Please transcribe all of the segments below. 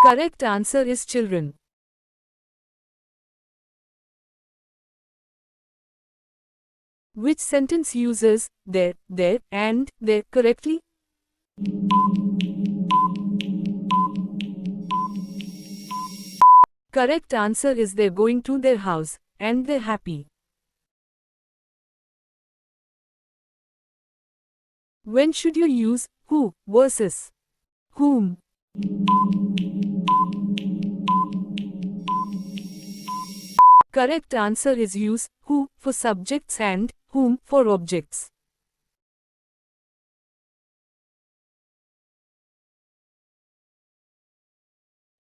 Correct answer is children. Which sentence uses their, and their correctly? Correct answer is they're going to their house, and they're happy. When should you use who versus whom? Correct answer is use who for subjects and whom for objects.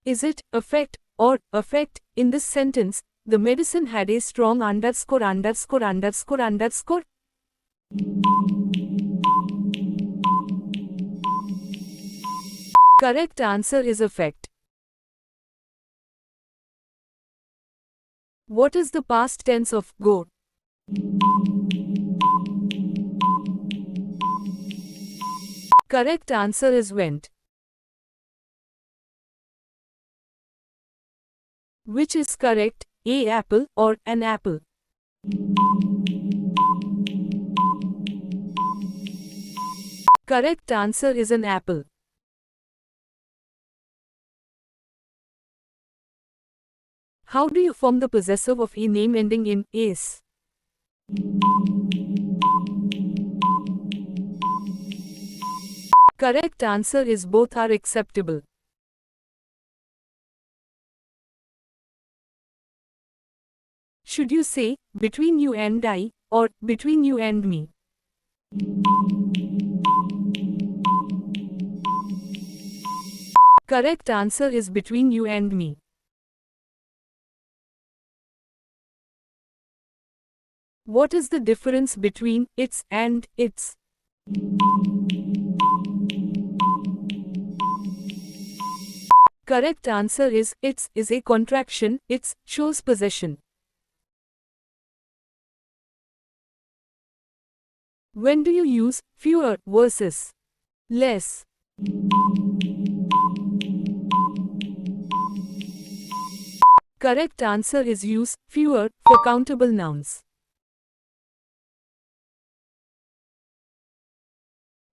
Is it affect or affect? In this sentence, the medicine had a strong underscore. Correct answer is affect. What is the past tense of go? Correct answer is went. Which is correct, a apple or an apple? Correct answer is an apple. How do you form the possessive of a name ending in "-s"? Correct answer is both are acceptable. Should you say, between you and I, or between you and me? Correct answer is between you and me. What is the difference between its and its? Correct answer is its is a contraction, its shows possession. When do you use fewer versus less? Correct answer is use fewer for countable nouns.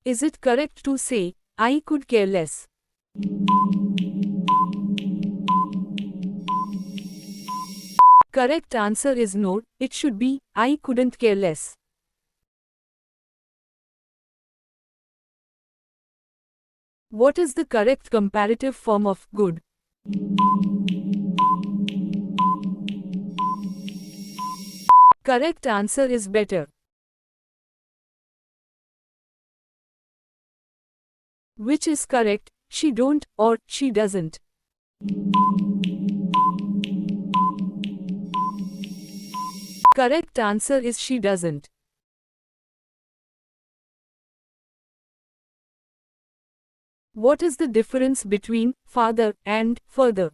Is it correct to say, I could care less? Correct answer is no, it should be, I couldn't care less. What is the correct comparative form of good? Correct answer is better. Which is correct, she don't or she doesn't? Correct answer is she doesn't. What is the difference between father and further?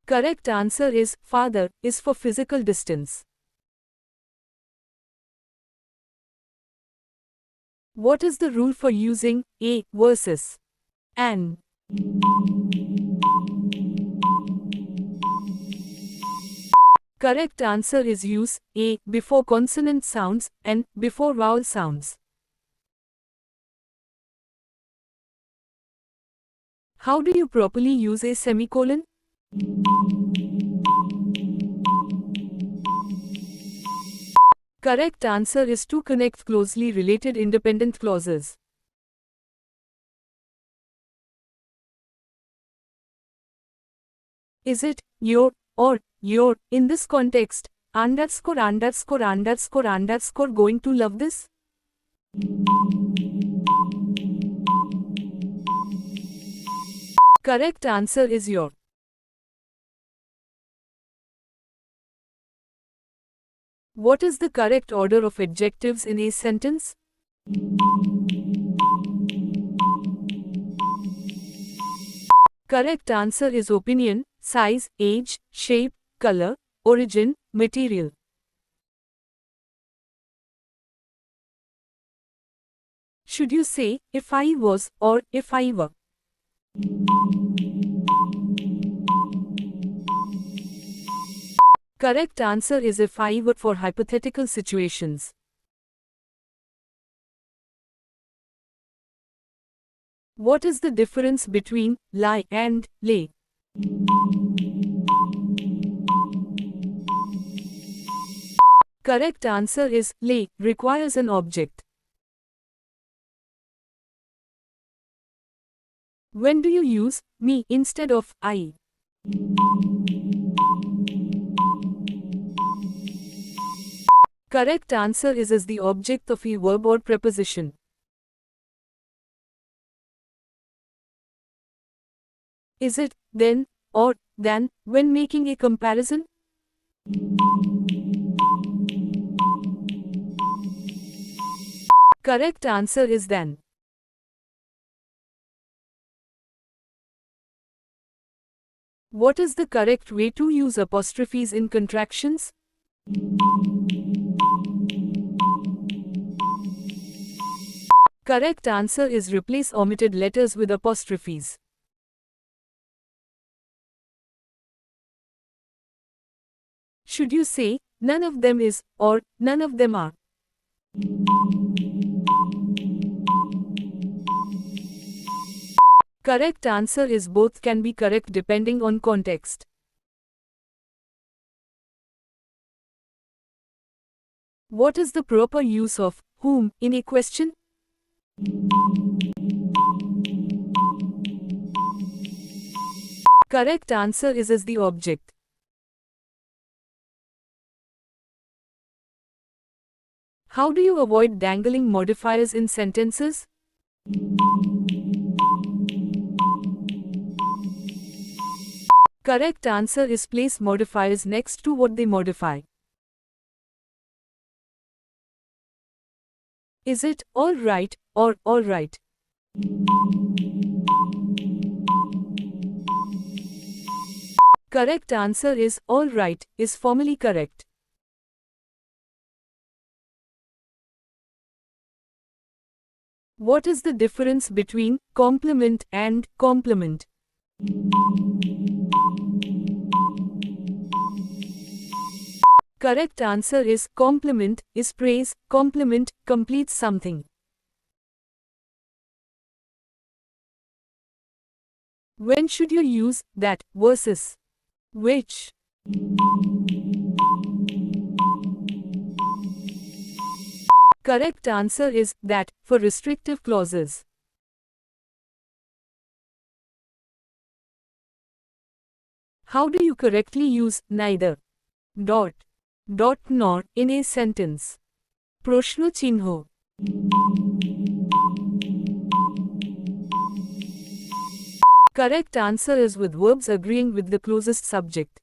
Correct answer is father is for physical distance. What is the rule for using a versus an? Correct answer is use a before consonant sounds and before vowel sounds. How do you properly use a semicolon? Correct answer is to connect closely related independent clauses. Is it your or your in this context underscore going to love this? Correct answer is your. What is the correct order of adjectives in a sentence? Correct answer is opinion, size, age, shape, color, origin, material. Should you say, if I was, or if I were? Correct answer is if I were for hypothetical situations. What is the difference between lie and lay? Correct answer is lay requires an object. When do you use me instead of I? Correct answer is as the object of a verb or preposition. Is it, then, or, than, when making a comparison? Correct answer is than. What is the correct way to use apostrophes in contractions? Correct answer is replace omitted letters with apostrophes. Should you say, none of them is, or none of them are? Correct answer is both can be correct depending on context. What is the proper use of whom in a question? Correct answer is as the object. How do you avoid dangling modifiers in sentences? Correct answer is place modifiers next to what they modify. Is it all right or all right? Correct answer is all right is formally correct. What is the difference between complement and complement? Correct answer is compliment is praise, compliment completes something. When should you use that versus which? Correct answer is that for restrictive clauses. How do you correctly use neither dot nor in a sentence? Proshno chinho. Correct answer is with verbs agreeing with the closest subject.